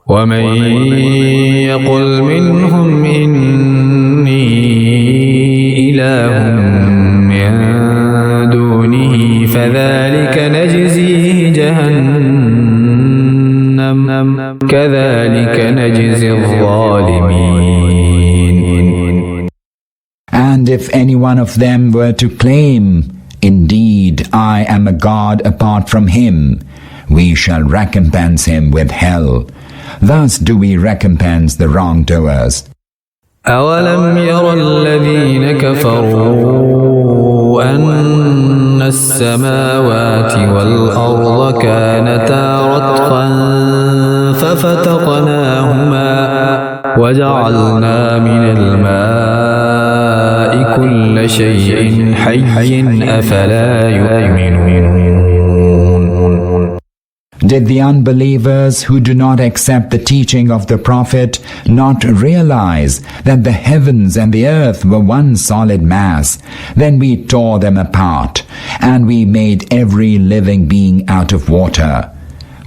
ومن يقل منهم إني إله من دونه فذلك نجزيه جهنم كذلك نجزي الظالمين. And if any one of them were to claim, "Indeed, I am a God apart from him," we shall recompense him with hell. Thus do we recompense the wrongdoers. أولم ير الذين كفروا أن السماوات والأرض كانتا رتقا ففتقناهما وجعلنا من الماء كل شيء حي أفلا يؤمنون. Did the unbelievers who do not accept the teaching of the Prophet not realize that the heavens and the earth were one solid mass? Then we tore them apart, and we made every living being out of water.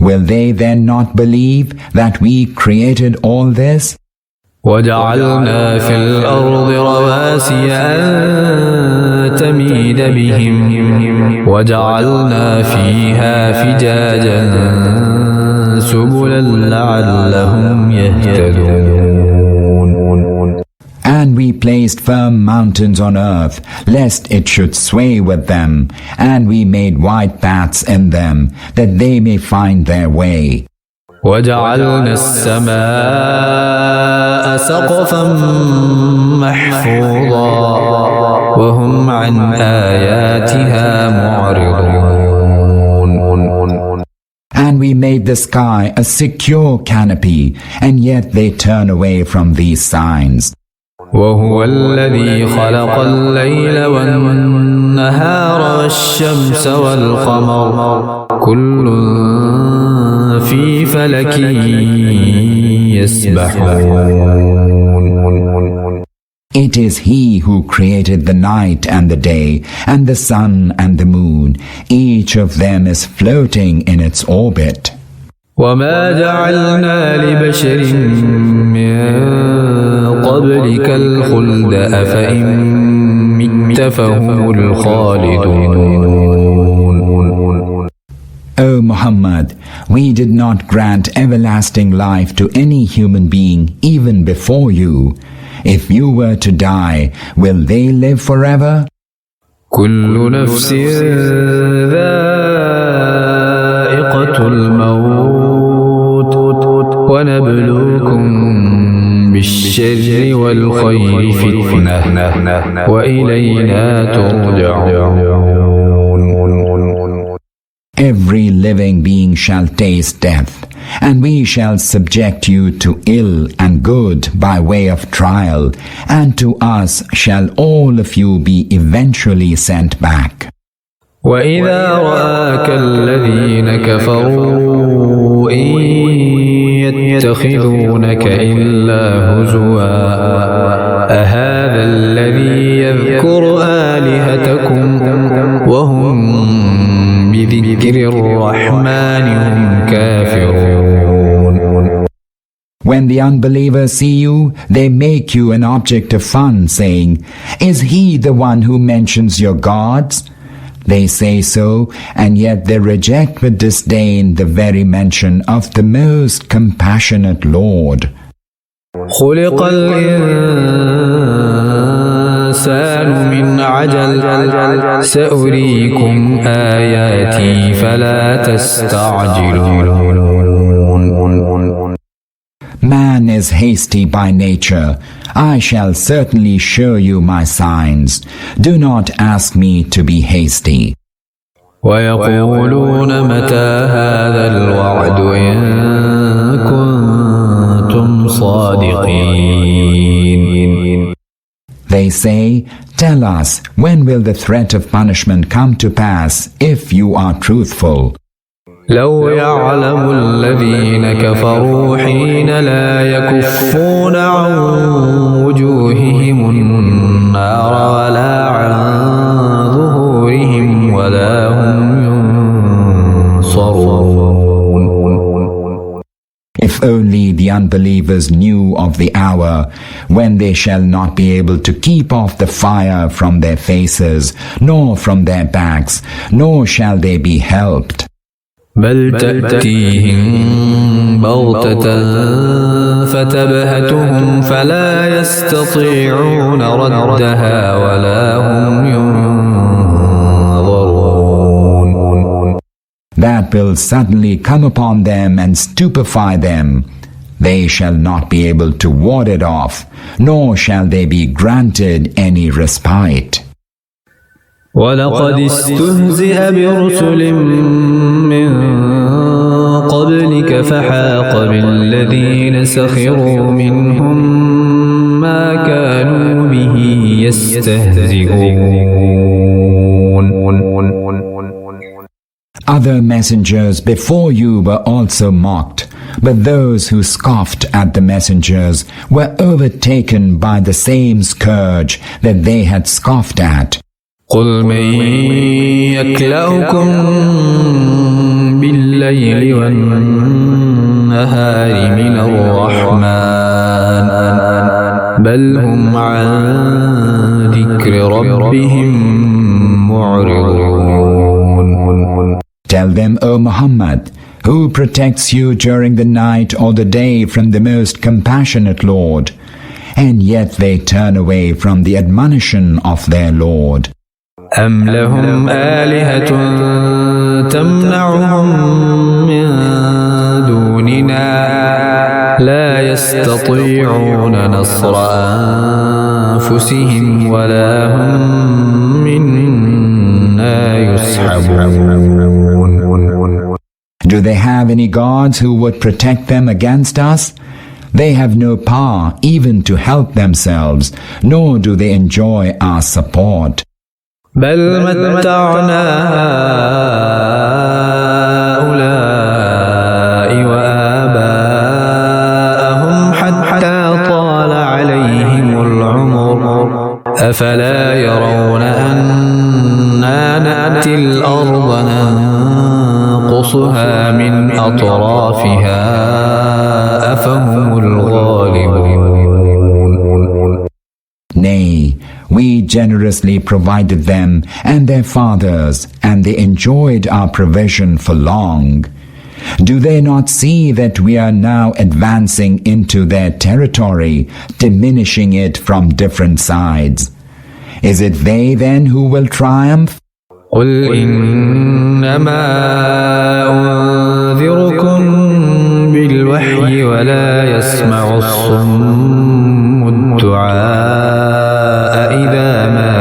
Will they then not believe that we created all this? وجعلنا في الأرض رواسي أن تميد بهم وجعلنا فيها فجاجا سبلا لعلهم يهتدون. And we placed firm mountains on earth, lest it should sway with them, and we made wide paths in them, that they may find their way. وجعلنا السماء سقفا محفوظا وهم عن آياتها معرضون. And we made the sky a secure canopy, and yet they turn away from these signs. وهو الذي خلق الليل والنهار والشمس والقمر كل في فلك يسبحون. It is He who created the night and the day, and the sun and the moon. Each of them is floating in its orbit. وما جعلنا لبشر من قبلك الخلد أفإن مت فهم الخالدون. O Muhammad, we did not grant everlasting life to any human being even before you. If you were to die, will they live forever? كل نفس ذائقة الموت ونبلوكم بالشر والخير فتنة وإلينا ترجعون. Every living being shall taste death, and we shall subject you to ill and good by way of trial, and to us shall all of you be eventually sent back. وَإِذَا رَآكَ الَّذِينَ كَفَرُوا إِن يَتَّخِذُونَكَ إِلَّا هُزُوًا أَهَذَا الَّذِي يَذْكُرُ آلِهَتَكُمْ وَهُمْ بِذِكْرِ الرَّحْمَنِ هُمْ كَافِرُونَ. When the unbelievers see you, they make you an object of fun, saying, "Is he the one who mentions your gods?" They say so, and yet they reject with disdain the very mention of the most compassionate Lord. خُلِقَ الْإِنسَانُ مِنْ عَجَلٍ سَأُرِيكُمْ آيَاتِي فَلَا تَسْتَعْجِلُونَ. Man is hasty by nature. I shall certainly show you my signs. Do not ask me to be hasty. وَيَقُولُونَ مَتَى هَذَا الْوَعْدُ إِن كُنتُمْ صَادِقِينَ. They say, "Tell us, when will the threat of punishment come to pass if you are truthful?" لو يعلم الذين كفروا حين لا يكفون عن وجوههم النار ولا عن ظهورهم ولا هم ينصرون. If only the unbelievers knew of the hour when they shall not be able to keep off the fire from their faces, nor from their backs, nor shall they be helped. بل تأتيهم بغتة فتبهتهم فلا يستطيعون ردها ولا هم ينظرون. That will suddenly come upon them and stupefy them. They shall not be able to ward it off, nor shall they be granted any respite. ولقد استهزئ برسل من قبلك فحاق بالذين سخروا منهم ما كانوا به يستهزئون. Other messengers before you were also mocked, but those who scoffed at the messengers were overtaken by the same scourge that they had scoffed at. قل من يكلؤكم بالليل والنهار من الرحمن بل هم عن ذكر ربهم معرضون. Tell them, O Muhammad, who protects you during the night or the day from the most compassionate Lord, and yet they turn away from the admonition of their Lord. أم لهم آلهة تمنعهم من دوننا لا يستطيعون نصر أنفسهم ولا هم منا يسحبون. Do they have any gods who would protect them against us? They have no power even to help themselves, nor do they enjoy our support. بل متعنا هؤلاء وآباءهم حتى طال عليهم العمر أفلا يرون أنا نأتي الأرض ننقصها من أطرافها أفهم الغالبون. Nay, we generously provided them and their fathers, and they enjoyed our provision for long. Do they not see that we are now advancing into their territory, diminishing it from different sides? Is it they then who will triumph? قل إنما أنذركم بالوحي ولا يسمع الصم الدعاء إذا ما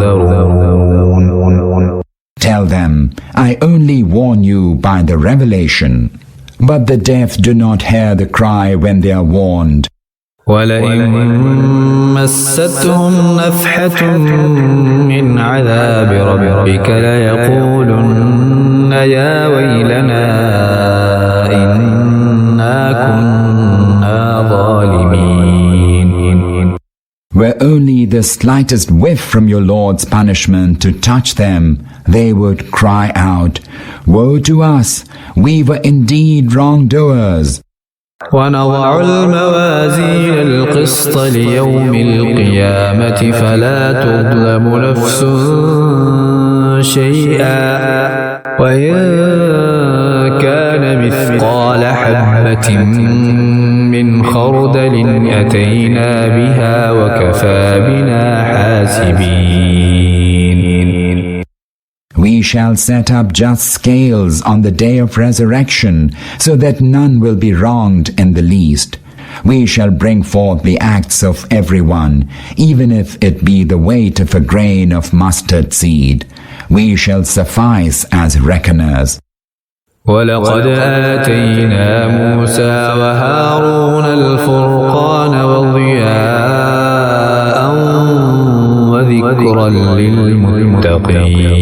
ينذرون. Tell them, I only warn you by the revelation, but the deaf do not hear the cry when they are warned. ولئن مستهم نفحة من عذاب ربك ليقولن يا ويلنا إنا كنا ظالمين. Were only the slightest whiff from your Lord's punishment to touch them, they would cry out, Woe to us! We were indeed wrongdoers. ونضع الموازين القسط ليوم القيامة فلا تظلم نفس شيئا وإن كان مثقال حبة من خردل أتينا بها وكفى بنا حاسبين. We shall set up just scales on the day of resurrection, so that none will be wronged in the least. We shall bring forth the acts of everyone, even if it be the weight of a grain of mustard seed. We shall suffice as reckoners. ولقد آتينا موسى وهارون الفرقان وضياء وذكرا للمتقين.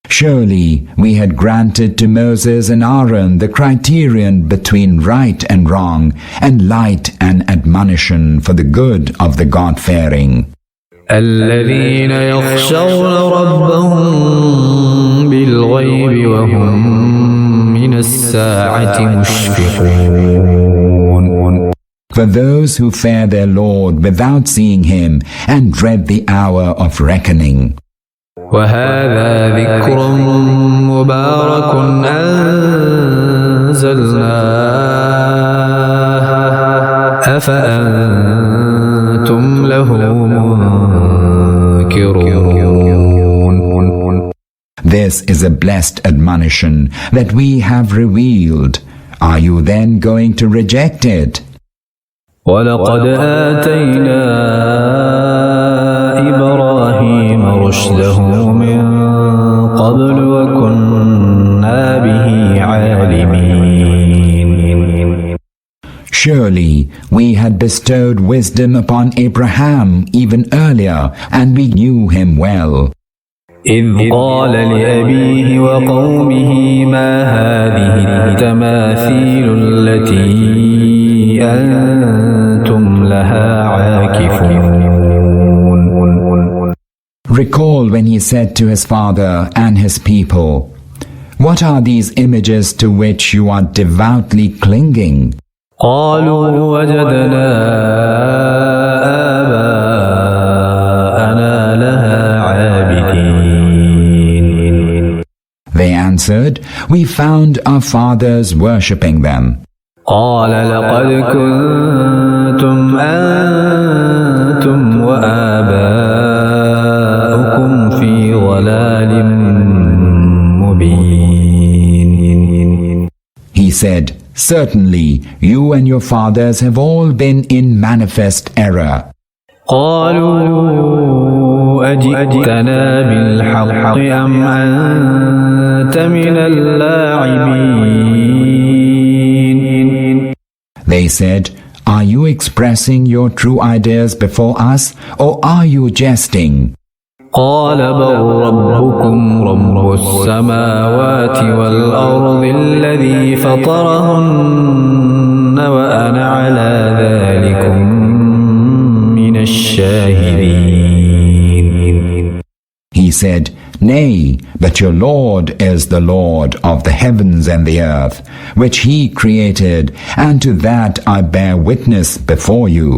Surely we had granted to Moses and Aaron the criterion between right and wrong, and light and admonition for the good of the God-fearing. الذين يخشون ربهم بالغيب وهم من الساعة مشفقون. For those who fear their Lord without seeing Him and dread the hour of reckoning. وهذا ذكر مبارك أنزلناه أفأنتم له منكرون. This is a blessed admonition that we have revealed. Are you then going to reject it? ولقد آتينا إبراهيم رشده من قبل وكنا به عالمين. Surely we had bestowed wisdom upon Abraham even earlier, and we knew him well. إذ قال لأبيه وقومه ما هذه التماثيل التي أنتم لها عاكفون. Recall when he said to his father and his people, "What are these images to which you are devoutly clinging?" قالوا وجدنا آباءنا لها عابدين. They answered, "We found our fathers worshipping them." قال لقد كنتم أنتم وآباؤكم في ضلال مبين. He said, "Certainly, you and your fathers have all been in manifest error." قالوا أجئتنا بالحق أم أنت من اللاعبين. They said, "Are you expressing your true ideas before us, or are you jesting?" قال بل ربكم رب السماوات والأرض الذي فطرهن وأنا على ذلكم من الشاهدين. He said, "Nay, but your Lord is the Lord of the heavens and the earth, which He created, and to that I bear witness before you."